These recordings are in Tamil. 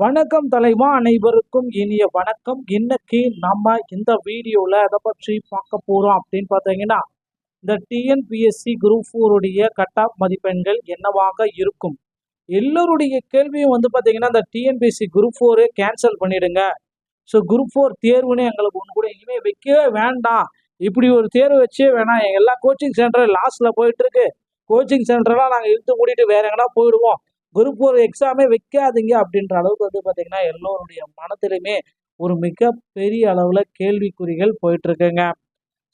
வணக்கம் தலைவா, அனைவருக்கும் இனிய வணக்கம். இன்னைக்கு நம்ம இந்த வீடியோவில் எதை பற்றி பார்க்க போகிறோம் அப்படின்னு பார்த்தீங்கன்னா, இந்த டிஎன்பிஎஸ்சி குரூப் 4 உடைய கட் ஆஃப் மதிப்பெண்கள் என்னவாக இருக்கும். எல்லோருடைய கேள்வியும் பார்த்தீங்கன்னா, இந்த டிஎன்பிஎஸ்சி குரூப் 4 கேன்சல் பண்ணிடுங்க. ஸோ குரூப் 4 தேர்வுன்னு எங்களுக்கு ஒன்று கூட இனிமேல் வைக்கவே வேண்டாம். இப்படி ஒரு தேர்வு வச்சே வேணாம். எல்லா கோச்சிங் சென்டர் லாஸ்ட்டில் போயிட்டுருக்கு. கோச்சிங் சென்டர்லாம் நாங்கள் இழுத்து மூடிட்டு வேற எங்கன்னா போயிடுவோம். குரூப் 4 எக்ஸாமே வைக்காதீங்க அப்படின்ற அளவுக்கு பார்த்தீங்கன்னா எல்லோருடைய மனத்திலுமே ஒரு மிகப்பெரிய அளவில் கேள்விக்குறிகள் போயிட்டுருக்குங்க.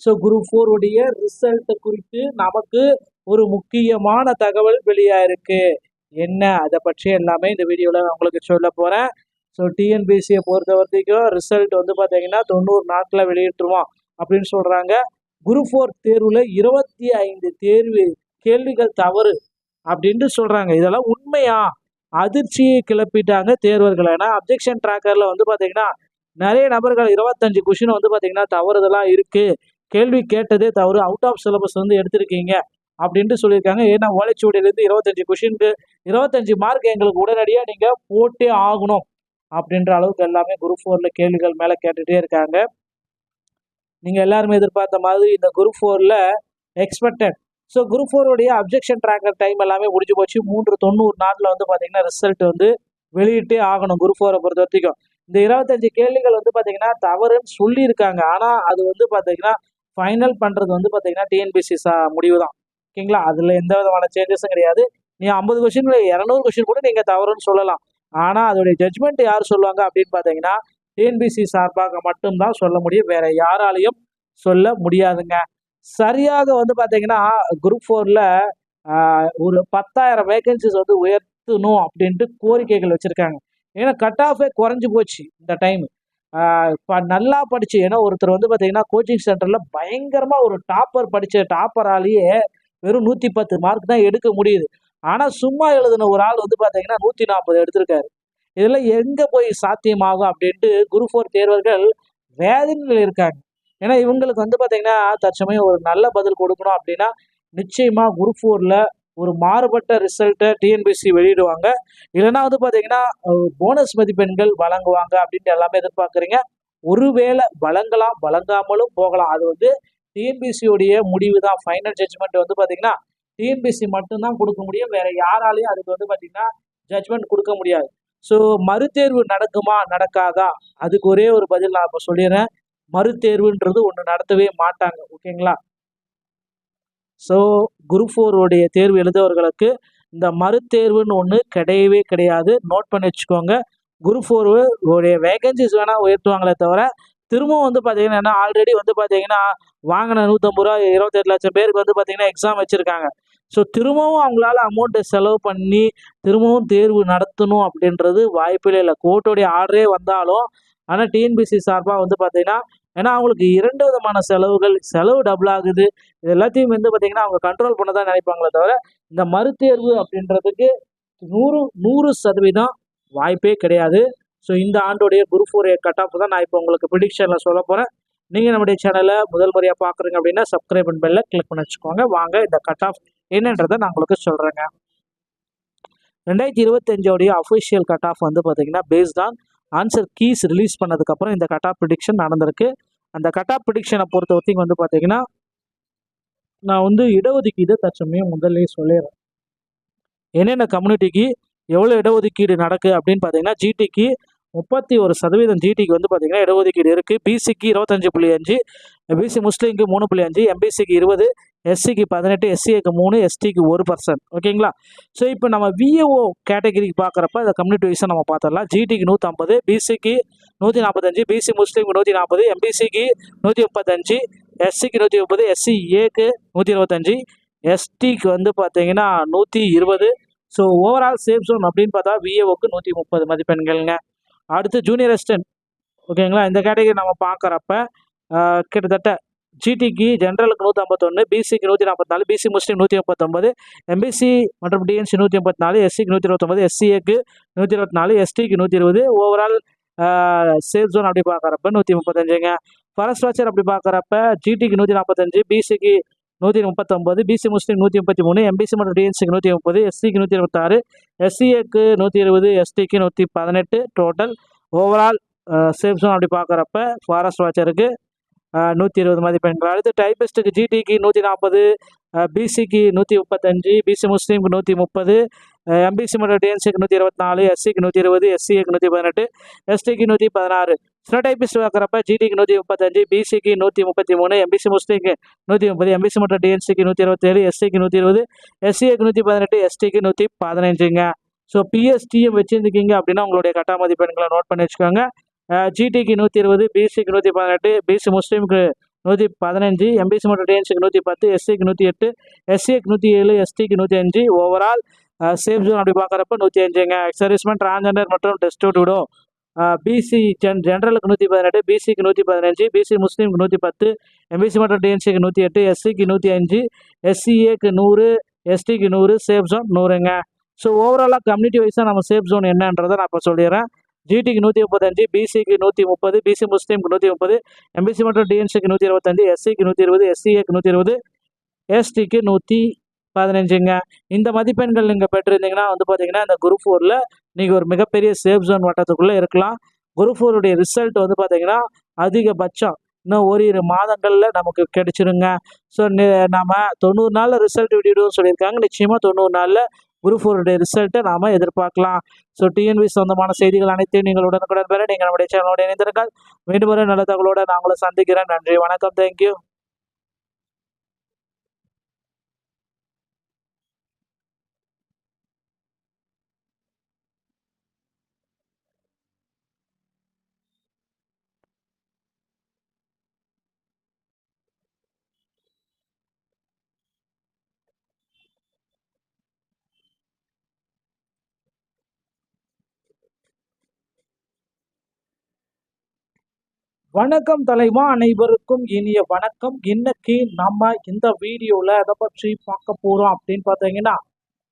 ஸோ குரூப் 4 உடைய ரிசல்ட் குறித்து நமக்கு ஒரு முக்கியமான தகவல் வெளியாயிருக்கு. என்ன அதை பற்றி எல்லாமே இந்த வீடியோவில் உங்களுக்கு சொல்ல போகிறேன். ஸோ டிஎன்பிஎஸ்சியை பொறுத்த வரைக்கும் ரிசல்ட் பார்த்தீங்கன்னா 90 நாட்களில் வெளியிட்டுருவோம் அப்படின்னு சொல்கிறாங்க. குரூப் 4 தேர்வில் 25 கேள்விகள் தவறு அப்படின்ட்டு சொல்கிறாங்க. இதெல்லாம் உண்மையா? அதிர்ச்சியை கிளப்பிட்டாங்க தேர்வர்கள். ஏன்னா அப்ஜெக்ஷன் ட்ராக்கரில் பார்த்தீங்கன்னா நிறைய நபர்கள் 25 கொஷின் பார்த்தீங்கன்னா தவறுதெல்லாம் இருக்குது, கேள்வி கேட்டதே தவறு, அவுட் ஆஃப் சிலபஸ் எடுத்திருக்கீங்க அப்படின்ட்டு சொல்லியிருக்காங்க. ஏன்னா ஓலைச்சுவடியிலேருந்து 25 கொஷினுக்கு 25 மார்க் எங்களுக்கு உடனடியாக நீங்கள் போட்டே ஆகணும் அப்படின்ற அளவுக்கு எல்லாமே குரூப் 4 கேள்விகள் மேலே கேட்டுகிட்டே இருக்காங்க. நீங்கள் எல்லாருமே எதிர்பார்த்த மாதிரி இந்த குரூப் 4 எக்ஸ்பெக்டட். ஸோ குரூப் 4 உடைய அப்ஜெக்ஷன் ட்ராக்கர் டைம் எல்லாமே முடிஞ்சு போச்சு. 390 நாளில் பார்த்தீங்கன்னா ரிசல்ட் வெளியிட்டே ஆகணும் குரூப் 4 பொறுத்த வரைக்கும். இந்த 25 கேள்விகள் பார்த்தீங்கன்னா தவறுன்னு சொல்லியிருக்காங்க. ஆனால் அது பார்த்தீங்கன்னா ஃபைனல் பண்ணுறது பார்த்தீங்கன்னா டிஎன்பிஎஸ்சி முடிவு தான். ஓகேங்களா? அதில் எந்த விதமான சேஞ்சஸும் கிடையாது. நீ 50 கொஷின் 200 கொஷின் கூட நீங்கள் தவறுன்னு சொல்லலாம். ஆனால் அதோடைய ஜட்ஜ்மெண்ட் யார் சொல்லுவாங்க அப்படின்னு பார்த்தீங்கன்னா டிஎன்பிஎஸ்சி சார்பாக மட்டும்தான் சொல்ல முடியும், வேற யாராலையும் சொல்ல முடியாதுங்க. சரியாக பார்த்தீங்கன்னா குரூப் 4 ஒரு 10,000 வேகன்சிஸ் உயர்த்தணும் அப்படின்ட்டு கோரிக்கைகள் வச்சுருக்காங்க. ஏன்னா கட் ஆஃபே குறைஞ்சி போச்சு இந்த டைம். இப்போ நல்லா படிச்சு, ஏன்னா ஒருத்தர் பார்த்தீங்கன்னா கோச்சிங் சென்டரில் பயங்கரமாக ஒரு டாப்பராலேயே வெறும் 110 மார்க் தான் எடுக்க முடியுது. ஆனால் சும்மா எழுதின ஒரு ஆள் பார்த்தீங்கன்னா 140 எடுத்திருக்காரு. இதெல்லாம் எங்கே போய் சாத்தியமாகும் அப்படின்ட்டு குரூப் 4 தேர்வர்கள் வேதனையில் இருக்காங்க. ஏன்னா இவங்களுக்கு பார்த்தீங்கன்னா தற்சமயம் ஒரு நல்ல பதில் கொடுக்கணும் அப்படின்னா நிச்சயமாக குரூப் 4 ஒரு மாறுபட்ட ரிசல்ட்டை டிஎன்பிஎஸ்சி வெளியிடுவாங்க. இல்லைன்னா பார்த்தீங்கன்னா போனஸ் மதிப்பெண்கள் வழங்குவாங்க அப்படின்ட்டு எல்லாமே எதிர்பார்க்குறீங்க. ஒருவேளை வழங்கலாம், வழங்காமலும் போகலாம். அது டிஎன்பிஎஸ்சியோடைய முடிவு தான். ஃபைனல் ஜட்ஜ்மெண்ட் பார்த்தீங்கன்னா டிஎன்பிஎஸ்சி மட்டும்தான் கொடுக்க முடியும், வேற யாராலையும் அதுக்கு பார்த்தீங்கன்னா ஜட்ஜ்மெண்ட் கொடுக்க முடியாது. ஸோ மறுதேர்வு நடக்குமா நடக்காதா, அதுக்கு ஒரே ஒரு பதில் நான் இப்போ சொல்லிடுறேன். மறுதேர்வுன்றது ஒன்று நடத்தவே மாட்டாங்க. ஓகேங்களா? ஸோ குரூப் 4 உடைய தேர்வு எழுதவர்களுக்கு இந்த மறுதேர்வுன்னு ஒன்று கிடையவே கிடையாது. நோட் பண்ணி வச்சுக்கோங்க. குரூப் 4 உடைய வேகன்சிஸ் வேணால் உயர்த்துவாங்களே தவிர திரும்பவும் பார்த்தீங்கன்னா ஆல்ரெடி பார்த்தீங்கன்னா வாங்கின 150 ரூபா 28 லட்சம் பேருக்கு பார்த்தீங்கன்னா எக்ஸாம் வச்சுருக்காங்க. ஸோ திரும்பவும் அவங்களால அமௌண்ட்டை செலவு பண்ணி திரும்பவும் தேர்வு நடத்தணும் அப்படின்றது வாய்ப்பில்லை. இல்லை, கோர்ட்டோடைய ஆர்டரே வந்தாலும். ஆனால் டிஎன்பிஎஸ்சி சார்பாக பார்த்தீங்கன்னா ஏன்னா அவங்களுக்கு 2 விதமான செலவு டபுள் ஆகுது. இது எல்லாத்தையும் பார்த்தீங்கன்னா அவங்க கண்ட்ரோல் பண்ண தான் நினைப்பாங்களே தவிர இந்த மறுதேர்வு அப்படின்றதுக்கு 100% வாய்ப்பே கிடையாது. ஸோ இந்த ஆண்டோடைய குரூப் 4 கட் ஆஃப் தான் நான் இப்போ உங்களுக்கு ப்ரிடிக்ஷனில் சொல்ல போகிறேன். நீங்கள் நம்முடைய சேனலை முதல் முறையாக பார்க்குறீங்க அப்படின்னா சப்ஸ்கிரைப் பண்ண பெல்ல கிளிக் பண்ணி வச்சுக்கோங்க. வாங்க இந்த கட் ஆஃப் என்னன்றதை நான் உங்களுக்கு சொல்கிறேங்க. 2025 அஃபிஷியல் கட் ஆஃப் பார்த்தீங்கன்னா based on answer keys release பண்ணதுக்கப்புறம் இந்த கட் ஆஃப் ப்ரிடிக்ஷன் நடந்திருக்கு. அந்த கட் ஆஃப் ப்ரிடிக்ஷனை பொறுத்த வரைக்கும் பார்த்தீங்கன்னா நான் இடஒதுக்கீடு தற்சமயம் முதல்ல சொல்லிடுறேன். என்னென்ன கம்யூனிட்டிக்கு எவ்வளோ இடஒதுக்கீடு நடக்கு அப்படின்னு பார்த்தீங்கன்னா ஜிடிக்கு 31% ஜிடிக்கு பார்த்தீங்கன்னா இடஒதுக்கீடு இருக்குது. பிசிக்கு 25.5, பிசி முஸ்லீமுக்கு 3.5, எம்பிசிக்கு 20, எஸ்சிக்கு 18, எஸ்சிக்கு 3, எஸ்டிக்கு 1%. ஓகேங்களா? ஸோ இப்போ நம்ம விஏஓ கேட்டகரிக்கு பார்க்குறப்ப இந்த கம்யூனிட்டி வைஸாக நம்ம பார்த்துடலாம். ஜிடிக்கு 150, பிசிக்கு 145, பிசி முஸ்லீமுக்கு 140, எம்பிசிக்கு 135, எஸ்சிக்கு 130, எஸ்சிஏக்கு 125, எஸ்டிக்கு பார்த்தீங்கன்னா 120. ஸோ ஓவரால் சேஃப் ஜோன் அப்படின்னு பார்த்தா விஏஓக்கு 130 மதிப்பெண்கள்ங்க. அடுத்து ஜூனியர் அசிஸ்டன்ட். ஓகேங்களா? இந்த கேட்டகரி நம்ம பார்க்குறப்ப கிட்டத்தட்ட ஜிடிக்கு ஜென்ரலுக்கு 151, பிசிக்கு 144, பிசி முஸ்லீம் 139, எம்பிசி மற்றும் டிஎன்சி 184, எஸ்சிக்கு 129, எஸ்சிஏக்கு 124, எஸ்டிக்கு 120. ஓவரால் சேஃப் ஜோன் அப்படி பார்க்குறப்ப 135ங்க. ஃபாரஸ்ட் வாட்சர் அப்படி பார்க்குறப்ப ஜிடிக்கு 145, பிசிக்கு 139, பிசி முஸ்லீம் 133, எம்பிசி மற்றும் டிஎன்சிக்கு 130, எஸ்சிக்கு 126, எஸ்சிஏக்கு 120, எஸ்டிக்கு 118 டோட்டல். ஓவரால் சேஃப் ஜோன் அப்படி பார்க்குறப்ப ஃபாரஸ்ட் வாட்சருக்கு 120 மதிப்பெண்கள். அடுத்து டைபிஸ்ட்டுக்கு ஜிடிக்கு 140, பிசிக்கு 135, பிசி முஸ்லீமுக்கு 130, எம்பிசி மற்றும் டிஎன்சிக்கு 124, எஸ்சிக்கு 120, எஸ்சிஏக்கு 118, எஸ்டிக்கு 116. ஸ்டெனோடைபிஸ்ட் பார்க்குறப்ப ஜிடிக்கு 135, பிசிக்கு 133, எம்பிசி முஸ்லீமுக்கு 130, எம்பிசி மற்றும் டிஎன்சிக்கு 127, எஸ்சிக்கு 120, எஸ்சிஏக்கு 118, எஸ்டிக்கு 115ங்க. ஸோ பிஎஸ்டியும் வச்சுருந்துக்கிங்க அப்படின்னா உங்களுடைய கட்டா மதிப்பெண்களை நோட் பண்ணி வச்சுக்கோங்க. ஜிடிக்கு 120, பிசிக்கு 118, பிசி முஸ்லீமுக்கு 115, எம்பிசி மற்றும் டிஎன்சிக்கு 110, எஸ்சிக்கு 108, எஸ்சிக்கு 107, எஸ்டிக்கு 105. ஓவரால் சேஃப் ஜோன் அப்படி பார்க்குறப்ப 105ங்க. சர்வீஸ்மேன், டிரான்ஸ்ஜெண்டர் மற்றும் டெஸ்டிடியூடோ பிசி ஜென்ரலுக்கு 118, பிசிக்கு 115, பிசி முஸ்லீமுக்கு 110, எம்பிசி மற்றும் டிஎன்சிக்கு 108, எஸ்சிக்கு 105, எஸ்சிஏக்கு 100, எஸ்டிக்கு 100, சேஃப் ஜோன் 100ங்க. ஸோ ஓவராலாக கம்யூனிட்டி வைஸாக நம்ம சேஃப் ஜோன் என்னன்றதை நான் இப்போ சொல்லிடுறேன். ஜிடிக்கு 135, பிசிக்கு 130, பிசி முஸ்லீமுக்கு 130, எம்பிசி மற்றும் டிஎன்சிக்கு 125, எஸ்சிக்கு 120, எஸ்சிஏக்கு 120, எஸ்டிக்கு 115ங்க. இந்த மதிப்பெண்கள் நீங்கள் பெற்றிருந்தீங்கன்னா வந்து பார்த்தீங்கன்னா இந்த குரூப் 4ல் நீங்கள் ஒரு மிகப்பெரிய சேஃப் ஜோன் வட்டத்துக்குள்ளே இருக்கலாம். குரூப் 4உடைய ரிசல்ட் வந்து பார்த்தீங்கன்னா அதிகபட்சம் இன்னும் ஓரிரு மாதங்களில் நமக்கு கிடைச்சிருங்க. ஸோ நம்ம 90 நாளில் ரிசல்ட் விட்டுவிடுவோம்னு சொல்லியிருக்காங்க. நிச்சயமாக 90 நாளில் குரூப் 4உடைய ரிசல்ட்டை நாம் எதிர்பார்க்கலாம். ஸோ டிஎன்வி சொந்தமான செய்திகள் அனைத்தையும் நீங்கள் உடனுக்குடன் பெற நீங்கள் நம்முடைய சேனலோட இணைந்திருங்கள். மீண்டும் ஒரு நல்ல தகவலோடு நான் உங்களை சந்திக்கிறேன். நன்றி, வணக்கம், தேங்க்யூ. வணக்கம் தலைவா, அனைவருக்கும் இனிய வணக்கம். இன்னைக்கு நம்ம இந்த வீடியோவில் எதை பற்றி பார்க்க போகிறோம் அப்படின்னு பார்த்தீங்கன்னா,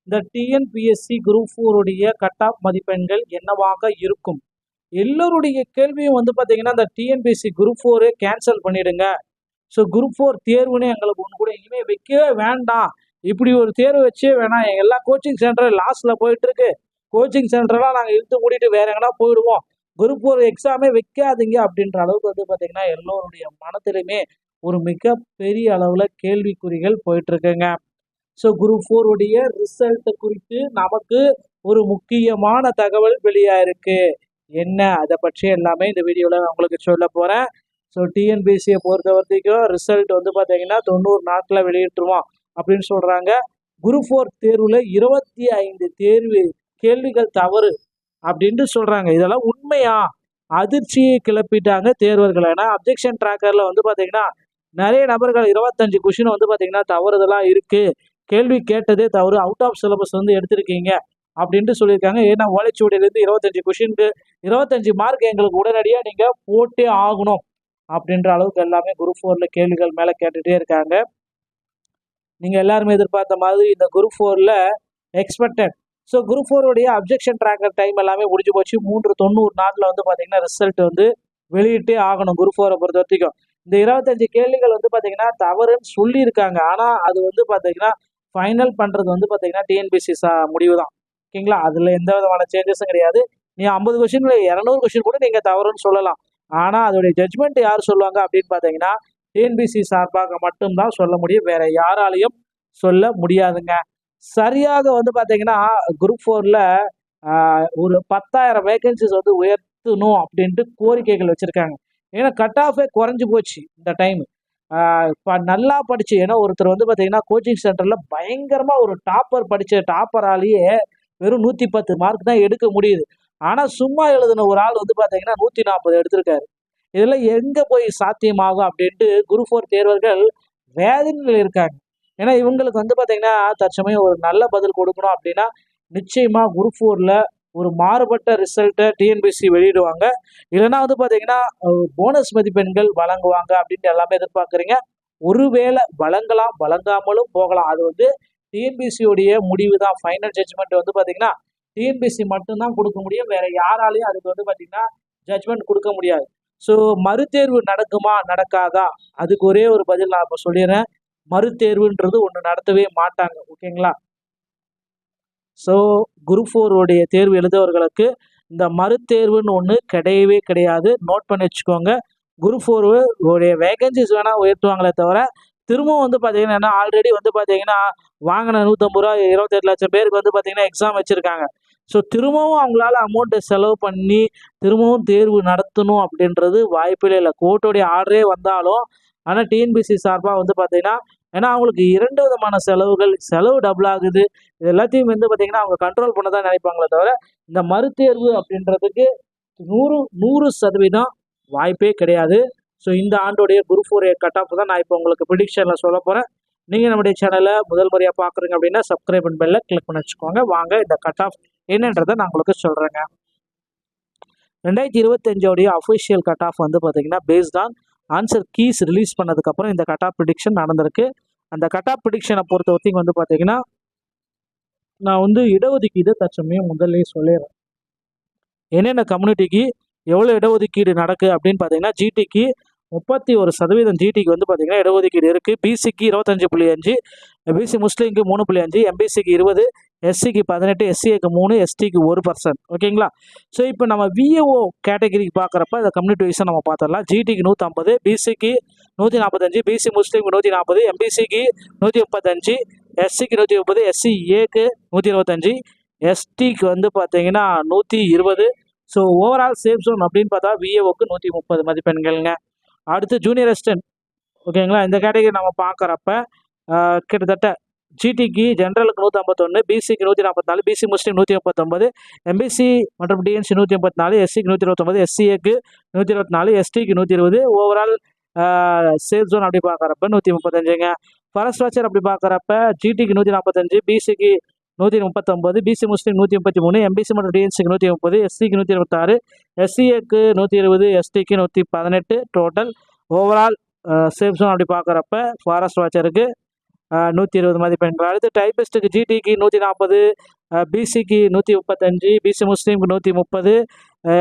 இந்த டிஎன்பிஎஸ்சி குரூப் 4உடைய கட் ஆஃப் மதிப்பெண்கள் என்னவாக இருக்கும். எல்லோருடைய கேள்வியும் வந்து பார்த்தீங்கன்னா, இந்த டிஎன்பிஎஸ்சி குரூப் 4 கேன்சல் பண்ணிடுங்க. ஸோ குரூப் 4 தேர்வுன்னு எங்களுக்கு ஒன்று கூட இனிமேல் வைக்கவே வேண்டாம். இப்படி ஒரு தேர்வு வச்சே வேணாம். எல்லா கோச்சிங் சென்டர் லாஸ்ட்டில் போயிட்டுருக்கு. கோச்சிங் சென்டர்லாம் நாங்கள் இழுத்து மூடிட்டு வேற எங்கன்னா போயிடுவோம். குரூப் 4 எக்ஸாமே வைக்காதீங்க அப்படின்ற அளவுக்கு வந்து பார்த்தீங்கன்னா எல்லோருடைய மனத்திலுமே ஒரு மிகப்பெரிய அளவில் கேள்விக்குறிகள் போயிட்டுருக்குங்க. ஸோ குரூப் 4உடைய ரிசல்ட் குறித்து நமக்கு ஒரு முக்கியமான தகவல் வெளியாயிருக்கு. என்ன அதை பற்றி எல்லாமே இந்த வீடியோவில் உங்களுக்கு சொல்ல போகிறேன். ஸோ டிஎன்பிஎஸ்சியை பொறுத்த வரைக்கும் ரிசல்ட் வந்து பார்த்தீங்கன்னா 90 நாட்களில் வெளியிட்டுருவோம் அப்படின்னு சொல்கிறாங்க. குரூப் 4 தேர்வில் 25 கேள்விகள் தவறு அப்படின்ட்டு சொல்கிறாங்க. இதெல்லாம் உண்மையா? அதிர்ச்சியை கிளப்பிட்டாங்க தேர்வர்கள். ஏன்னா அப்ஜெக்ஷன் ட்ராக்கரில் வந்து பார்த்தீங்கன்னா நிறைய நபர்கள் 25 கொஷின் வந்து பார்த்தீங்கன்னா தவறுதெல்லாம் இருக்குது, கேள்வி கேட்டதே தவறு, அவுட் ஆஃப் சிலபஸ் வந்து எடுத்திருக்கீங்க அப்படின்ட்டு சொல்லியிருக்காங்க. ஏன்னா ஓலைச்சுவடியிலேருந்து 25 கொஷினுக்கு 25 மார்க் எங்களுக்கு உடனடியாக நீங்கள் போட்டே ஆகணும் அப்படின்ற அளவுக்கு எல்லாமே குரூப் 4ல் கேள்விகள் மேலே கேட்டுகிட்டே இருக்காங்க. நீங்கள் எல்லாருமே எதிர்பார்த்த மாதிரி இந்த குரூப் 4ல் எக்ஸ்பெக்டட். ஸோ குரூப் 4உடைய அப்ஜெக்ஷன் ட்ராக்கர் டைம் எல்லாமே முடிஞ்சு போச்சு. 390 நாளில் வந்து பார்த்தீங்கன்னா ரிசல்ட் வந்து வெளியிட்டே ஆகணும் குரூப் 4 பொறுத்த வரைக்கும். இந்த 25 கேள்விகள் வந்து பார்த்தீங்கன்னா தவறுன்னு சொல்லியிருக்காங்க. ஆனால் அது வந்து பார்த்தீங்கன்னா ஃபைனல் பண்ணுறது வந்து பார்த்தீங்கன்னா டிஎன்பிஎஸ்சி முடிவு தான். ஓகேங்களா? அதில் எந்த விதமான சேஞ்சஸும் கிடையாது. நீ 50 கொஷின் 200 கொஷின் கூட நீங்கள் தவறுன்னு சொல்லலாம். ஆனால் அதோடைய ஜட்ஜ்மெண்ட் யார் சொல்லுவாங்க அப்படின்னு பார்த்தீங்கன்னா டிஎன்பிஎஸ்சி சார்பாக மட்டும்தான் சொல்ல முடியும், வேற யாராலையும் சொல்ல முடியாதுங்க. சரியாக வந்து பார்த்தீங்கன்னா குரூப் 4ல் ஒரு 10,000 வேகன்சிஸ் வந்து உயர்த்தணும் அப்படின்ட்டு கோரிக்கைகள் வச்சுருக்காங்க. ஏன்னா கட் ஆஃபே குறைஞ்சி போச்சு இந்த டைம். இப்போ நல்லா படிச்சு, ஏன்னா ஒருத்தர் வந்து பார்த்தீங்கன்னா கோச்சிங் சென்டரில் பயங்கரமாக ஒரு படித்த டாப்பராலேயே வெறும் 110 மார்க் தான் எடுக்க முடியுது. ஆனால் சும்மா எழுதின ஒரு ஆள் வந்து பார்த்தீங்கன்னா 140 எடுத்திருக்காரு. இதெல்லாம் எங்கே போய் சாத்தியமாகும் அப்படின்ட்டு குரூப் 4 தேர்வர்கள் வேதனையில் இருக்காங்க. ஏன்னா இவங்களுக்கு வந்து பார்த்தீங்கன்னா தற்சமயம் ஒரு நல்ல பதில் கொடுக்கணும் அப்படின்னா நிச்சயமாக குரூப் 4ல் ஒரு மாறுபட்ட ரிசல்ட்டை டிஎன்பிஎஸ்சி வெளியிடுவாங்க. இல்லைன்னா வந்து பார்த்தீங்கன்னா போனஸ் மதிப்பெண்கள் வழங்குவாங்க அப்படின்ட்டு எல்லாமே எதிர்பார்க்குறீங்க. ஒருவேளை வழங்கலாம், வழங்காமலும் போகலாம். அது வந்து டிஎன்பிஎஸ்சியோடைய முடிவு தான். ஃபைனல் ஜட்ஜ்மெண்ட் வந்து பார்த்தீங்கன்னா டிஎன்பிஎஸ்சி மட்டும்தான் கொடுக்க முடியும், வேற யாராலையும் அதுக்கு வந்து பார்த்தீங்கன்னா ஜட்ஜ்மெண்ட் கொடுக்க முடியாது. ஸோ மறுதேர்வு நடக்குமா நடக்காதா, அதுக்கு ஒரே ஒரு பதில் நான் இப்போ சொல்லிடுறேன். மறுதேர்வுன்றது ஒன்று நடத்தவே மாட்டாங்க. ஓகேங்களா? ஸோ குரூப் 4 உடைய தேர்வு எழுதுபவர்களுக்கு இந்த மறுதேர்வுன்னு ஒன்று கிடையவே கிடையாது. நோட் பண்ணி வச்சுக்கோங்க. குரூப் 4 உடைய வேகன்சிஸ் வேணால் உயர்த்துவாங்களே தவிர திரும்பவும் வந்து பார்த்தீங்கன்னா ஆல்ரெடி வந்து பார்த்தீங்கன்னா வாங்கின 150 ரூபா 28 லட்சம் பேருக்கு வந்து பார்த்தீங்கன்னா எக்ஸாம் வச்சுருக்காங்க. ஸோ திரும்பவும் அவங்களால அமௌண்ட்டை செலவு பண்ணி திரும்பவும் தேர்வு நடத்தணும் அப்படின்றது வாய்ப்பில்லை. இல்லை கோர்ட்டுடைய ஆர்டரே வந்தாலும் ஆனால் டிஎன்பிஎஸ்சி சார்பாக வந்து பார்த்தீங்கன்னா ஏன்னா அவங்களுக்கு 2 விதமான செலவு டபுள் ஆகுது. இது எல்லாத்தையும் வந்து பார்த்தீங்கன்னா அவங்க கண்ட்ரோல் பண்ண தான் நினைப்பாங்களே தவிர இந்த மறுதேர்வு அப்படின்றதுக்கு 100% வாய்ப்பே கிடையாது. ஸோ இந்த ஆண்டோடைய குரூப் 4 கட் ஆஃப் தான் நான் இப்போ உங்களுக்கு ப்ரிடிக்ஷனில் சொல்ல போகிறேன். நீங்கள் நம்முடைய சேனலை முதல் முறையாக பார்க்குறீங்க அப்படின்னா சப்ஸ்கிரைப் அண்ட் பெல்ல கிளிக் பண்ணி வச்சுக்கோங்க. வாங்க இந்த கட் ஆஃப் என்னன்றதை நான் உங்களுக்கு சொல்கிறேங்க. 2025 அஃபிஷியல் கட் ஆஃப் வந்து பார்த்தீங்கன்னா based on answer keys release பண்ணதுக்கப்புறம் இந்த கட் ஆஃப் ப்ரிடிக்ஷன் நடந்திருக்கு. அந்த கட் ஆஃப் ப்ரிடிக்ஷனை பொறுத்த வரைக்கும் வந்து பார்த்தீங்கன்னா நான் வந்து இடஒதுக்கீடு தற்சமயம் முதல்ல சொல்லிடுறேன். என்னென்ன கம்யூனிட்டிக்கு எவ்வளோ இடஒதுக்கீடு நடக்கு அப்படின்னு பார்த்தீங்கன்னா ஜிடிக்கு 31% ஜிடிக்கு வந்து பார்த்தீங்கன்னா இடஒதுக்கீடு இருக்குது. பிசிக்கு 25.5, பிசி முஸ்லீமுக்கு 3.5, எம்பிசிக்கு 20, எஸ்சிக்கு 18, எஸ்சிஏக்கு 3, எஸ்டிக்கு 1%. ஓகேங்களா? ஸோ இப்போ நம்ம விஏஓ கேட்டகரிக்கு பார்க்குறப்ப இந்த கம்யூனிட்டி வைஸாக நம்ம பார்த்துடலாம். ஜிடிக்கு 150, பிசிக்கு 145, பிசி முஸ்லீமுக்கு 140, எம்பிசிக்கு 135, எஸ்சிக்கு 130, எஸ்சிஏக்கு 125, எஸ்டிக்கு வந்து பார்த்தீங்கன்னா 120. ஸோ ஓவரால் சேஃப் ஜோன் அப்படின்னு பார்த்தா விஏஓக்கு 130 மதிப்பெண்கள்ங்க. அடுத்து ஜூனியர் அசிஸ்டன்ட். ஓகேங்களா? இந்த கேட்டகரி நம்ம பார்க்குறப்ப கிட்டத்தட்ட ஜிடிக்கு ஜென்ரலுக்கு 151, பிசிக்கு 144, பிசி முஸ்லீம் 139, எம்பிசி மற்றும் டிஎன்சி 184, எஸ்சிக்கு 129, எஸ்சிஏக்கு 124, எஸ்டிக்கு 120. ஓவரால் சேஃப் ஜோன் அப்படி பார்க்குறப்ப 135ங்க. ஃபாரஸ்ட் வாட்சர் அப்படி பார்க்குறப்ப ஜிடிக்கு 145, பிசிக்கு 139, பிசி முஸ்லீம் 133, எம்பிசி மற்றும் டிஎன்சிக்கு 130, எஸ்சிக்கு 126, எஸ்சிஏக்கு 120, எஸ்டிக்கு 118. டோட்டல் ஓவரால் சேஃப் ஜோன் அப்படி பார்க்குறப்ப ஃபாரஸ்ட் வாட்சருக்கு 120 மதிப்பெண்கள். அடுத்து டைபிஸ்ட்டுக்கு ஜிடிக்கு 140, பிசிக்கு 135, பிசி முஸ்லீமுக்கு 130,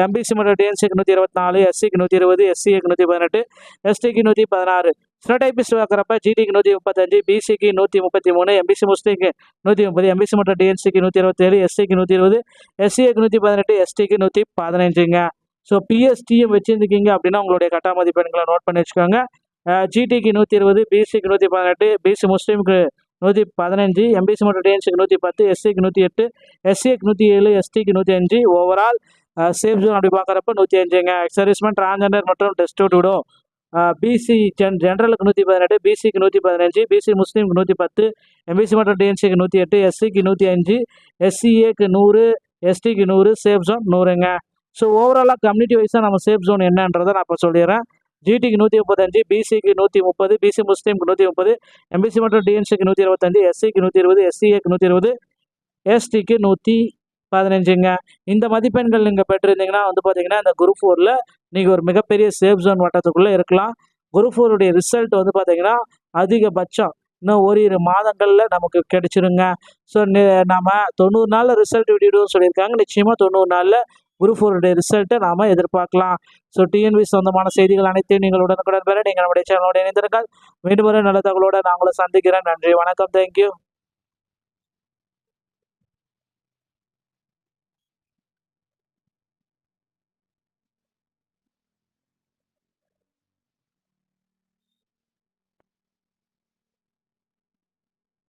எம்பிசி மற்றும் டிஎன்சிக்கு 124, எஸ்சிக்கு 120, எஸ்சிஏக்கு 118, எஸ்டிக்கு 116. ஸ்டெனோடைபிஸ்ட் பார்க்குறப்ப ஜிடிக்கு 135, பிசிக்கு 133, எம்பிசி முஸ்லீமுக்கு 130, எம்பிசி மற்றும் டிஎன்சிக்கு 127, எஸ்சிக்கு 120, எஸ்சிஏக்கு 118, எஸ்டிக்கு 115ங்க. ஸோ பிஎஸ்டியும் வச்சுருந்துக்கிங்க அப்படின்னா உங்களுடைய கட்டா மதிப்பெண்களை நோட் பண்ணி வச்சுக்கோங்க. ஜிடிக்கு 120, பிசிக்கு 118, பிசி முஸ்லீமுக்கு 115, எம்பிசி மற்றும் டிஎன்சிக்கு 110, எஸ்சிக்கு 108, எஸ்சிஏக்கு 107, எஸ்டிக்கு 105. ஓவரால் சேஃப் ஜோன் அப்படி பார்க்குறப்ப 105ங்க. சர்வீஸ்மேன், டிரான்ஸ்ஜெண்டர் மற்றும் டெஸ்டிடியூடோ பிசி ஜென்ரலுக்கு 118, பிசிக்கு 115, பிசி முஸ்லீமுக்கு 110, எம்பிசி மற்றும் டிஎன்சிக்கு 108, எஸ்சிக்கு 105, எஸ்சிஏக்கு 100, எஸ்டிக்கு 100. சேஃப் ஜோன் 100ங்க. ஸோ ஓவராலாக கம்யூனிட்டி வைஸாக நம்ம சேஃப் ஜோன் என்னன்றதை நான் இப்போ சொல்லிடுறேன். ஜிடிக்கு 135, பிசிக்கு 130, பிசி முஸ்லீமுக்கு 130, எம்பிசி மற்றும் டிஎன்சிக்கு 125, எஸ்சிக்கு 120, எஸ்சிஏக்கு 120, எஸ்டிக்கு 115ங்க. இந்த மதிப்பெண்கள் நீங்கள் பெற்றிருந்தீங்கன்னா வந்து பார்த்தீங்கன்னா இந்த குரூப் 4ல் நீங்கள் ஒரு மிகப்பெரிய சேஃப் ஜோன் வட்டத்துக்குள்ளே இருக்கலாம். குரூப் 4 ரிசல்ட் வந்து பார்த்தீங்கன்னா அதிகபட்சம் இன்னும் ஓரிரு மாதங்களில் நமக்கு கிடைச்சிருங்க. ஸோ நம்ம 90 நாளில் ரிசல்ட் விட்டுவிடுவோம்னு சொல்லியிருக்காங்க. நிச்சயமாக 90 நாளில் குரூப் 4 ரிசல்ட்டை நாம் எதிர்பார்க்கலாம். ஸோ டிஎன்பிஎஸ்சி சொந்தமான செய்திகள் அனைத்தையும் நீங்கள் உடனுக்குடன் பெற நீங்கள் நம்முடைய சேனலோட இணைந்திருங்கள். மீண்டும் ஒரு நல்ல தகவலோடு நான் உங்களை சந்திக்கிறேன். நன்றி, வணக்கம், தேங்க்யூ.